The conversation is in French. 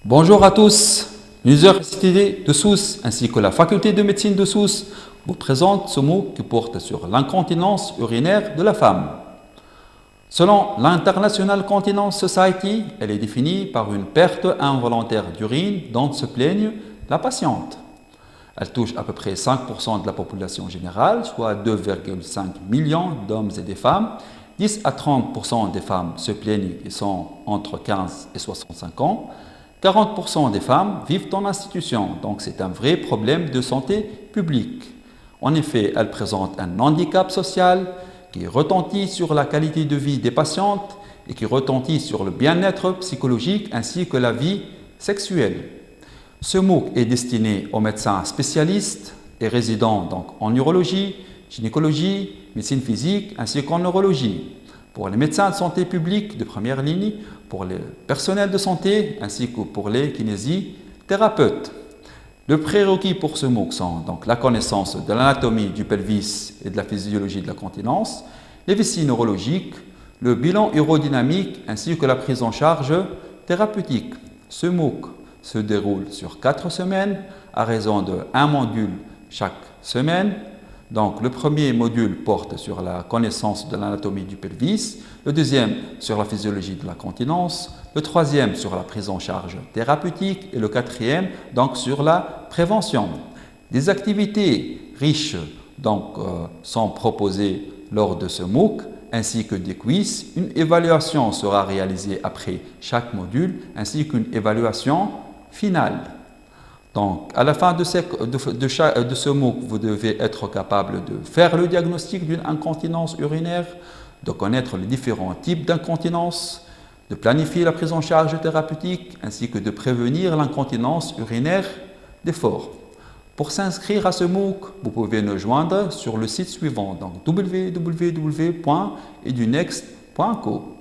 Bonjour à tous. L'Université de Sousse ainsi que la Faculté de médecine de Sousse vous présentent ce MOOC qui porte sur l'incontinence urinaire de la femme. Selon l'International Continence Society, elle est définie par une perte involontaire d'urine dont se plaigne la patiente. Elle touche à peu près 5% de la population générale, soit 2,5 millions d'hommes et de femmes. 10 à 30% des femmes se plaignent et sont entre 15 et 65 ans. 40% des femmes vivent en institution, donc c'est un vrai problème de santé publique. En effet, elle présente un handicap social qui retentit sur la qualité de vie des patientes et qui retentit sur le bien-être psychologique ainsi que la vie sexuelle. Ce MOOC est destiné aux médecins spécialistes et résidents donc en urologie, gynécologie, médecine physique ainsi qu'en neurologie. Pour les médecins de santé publique de première ligne, pour les personnels de santé ainsi que pour les kinésithérapeutes. Le prérequis pour ce MOOC sont donc la connaissance de l'anatomie du pelvis et de la physiologie de la continence, les vessies neurologiques, le bilan urodynamique ainsi que la prise en charge thérapeutique. Ce MOOC se déroule sur 4 semaines à raison de 1 module chaque semaine. Donc le premier module porte sur la connaissance de l'anatomie du pelvis, le deuxième sur la physiologie de la continence, le troisième sur la prise en charge thérapeutique et le quatrième donc sur la prévention. Des activités riches sont proposées lors de ce MOOC ainsi que des quiz. Une évaluation sera réalisée après chaque module ainsi qu'une évaluation finale. Donc, à la fin de ce MOOC, vous devez être capable de faire le diagnostic d'une incontinence urinaire, de connaître les différents types d'incontinence, de planifier la prise en charge thérapeutique, ainsi que de prévenir l'incontinence urinaire d'effort. Pour s'inscrire à ce MOOC, vous pouvez nous joindre sur le site suivant, donc www.edunext.co.